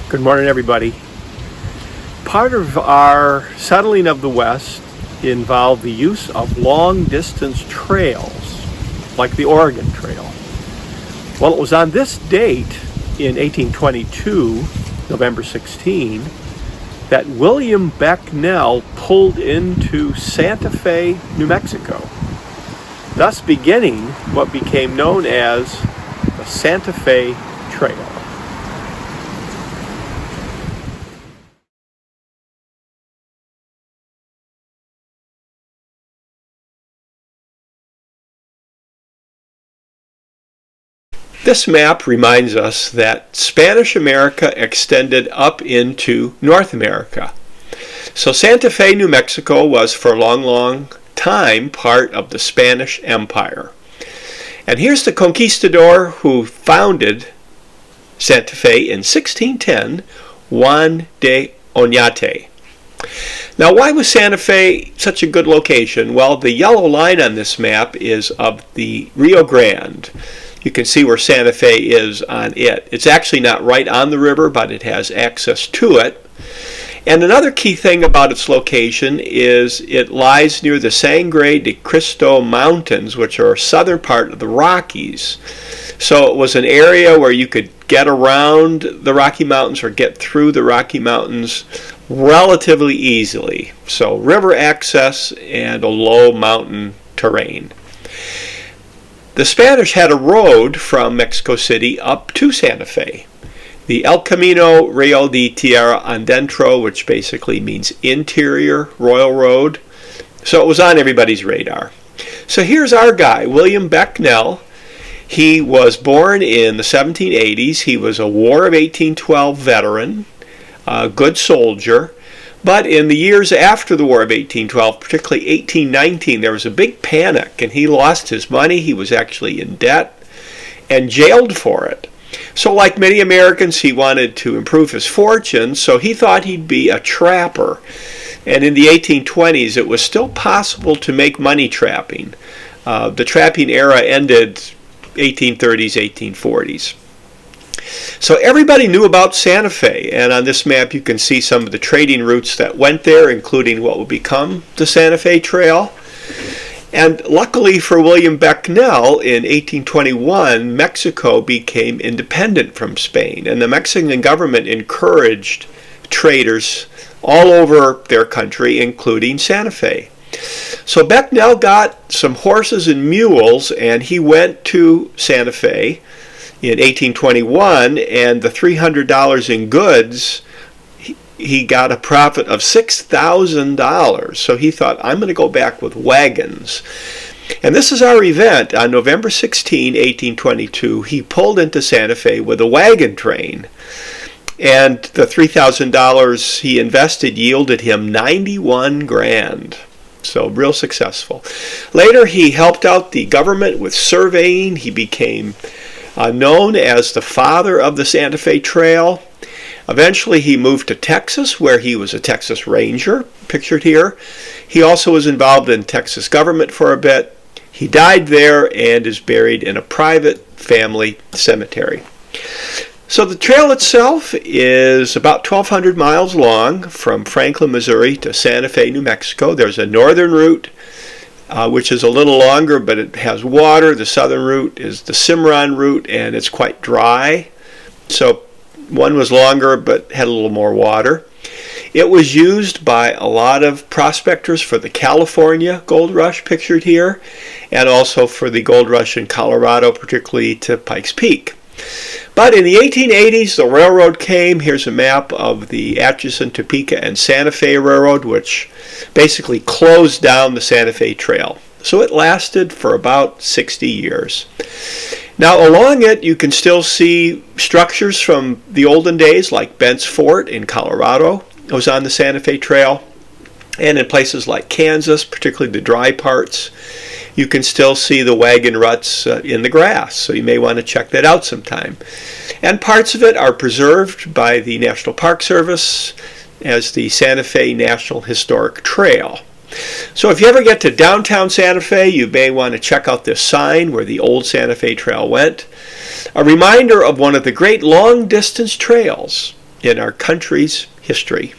Good morning, everybody. Part of our settling of the West involved the use of long-distance trails, like the Oregon Trail. Well, it was on this date in 1822, November 16, that William Becknell pulled into Santa Fe, New Mexico, thus beginning what became known as the Santa Fe Trail. This map reminds us that Spanish America extended up into North America. So Santa Fe, New Mexico was for a long time part of the Spanish Empire. And here's the conquistador who founded Santa Fe in 1610, Juan de Oñate. Now, why was Santa Fe such a good location? Well, the yellow line on this map is of the Rio Grande. You can see where Santa Fe is on it. It's actually not right on the river, but it has access to it. And another key thing about its location is it lies near the Sangre de Cristo Mountains, which are a southern part of the Rockies. So it was an area where you could get around the Rocky Mountains or get through the Rocky Mountains relatively easily. So river access and a low mountain terrain. The Spanish had a road from Mexico City up to Santa Fe, the El Camino Real de Tierra Adentro, which basically means interior royal road. So it was on everybody's radar. So here's our guy, William Becknell. He was born in the 1780s. He was a War of 1812 veteran, a good soldier. But in the years after the War of 1812, particularly 1819, there was a big panic, and he lost his money. He was actually in debt and jailed for it. So like many Americans, he wanted to improve his fortune, so he thought he'd be a trapper. And in the 1820s, it was still possible to make money trapping. The trapping era ended 1830s, 1840s. So everybody knew about Santa Fe, and on this map you can see some of the trading routes that went there, including what would become the Santa Fe Trail. And luckily for William Becknell, in 1821, Mexico became independent from Spain, and the Mexican government encouraged traders all over their country, including Santa Fe. So Becknell got some horses and mules, and he went to Santa Fe in 1821, and the $300 in goods, he got a profit of $6,000. So he thought, I'm going to go back with wagons. And this is our event. On November 16, 1822, he pulled into Santa Fe with a wagon train. And the $3,000 he invested yielded him 91 grand. So real successful. Later, he helped out the government with surveying. He became known as the father of the Santa Fe Trail. Eventually he moved to Texas, where he was a Texas Ranger, pictured here. He also was involved in Texas government for a bit. He died there and is buried in a private family cemetery. So the trail itself is about 1,200 miles long from Franklin, Missouri to Santa Fe, New Mexico. There's a northern route, which is a little longer, but it has water. The southern route is the Cimarron route, and it's quite dry. So one was longer, but had a little more water. It was used by a lot of prospectors for the California gold rush, pictured here, and also for the gold rush in Colorado, particularly to Pikes Peak. But in the 1880s, the railroad came. Here's a map of the Atchison, Topeka, and Santa Fe Railroad, which basically closed down the Santa Fe Trail. So it lasted for about 60 years. Now along it, you can still see structures from the olden days, like Bent's Fort in Colorado. It was on the Santa Fe Trail. And in places like Kansas, particularly the dry parts, you can still see the wagon ruts in the grass, so you may want to check that out sometime. And parts of it are preserved by the National Park Service as the Santa Fe National Historic Trail. So if you ever get to downtown Santa Fe, you may want to check out this sign where the old Santa Fe Trail went. A reminder of one of the great long-distance trails in our country's history.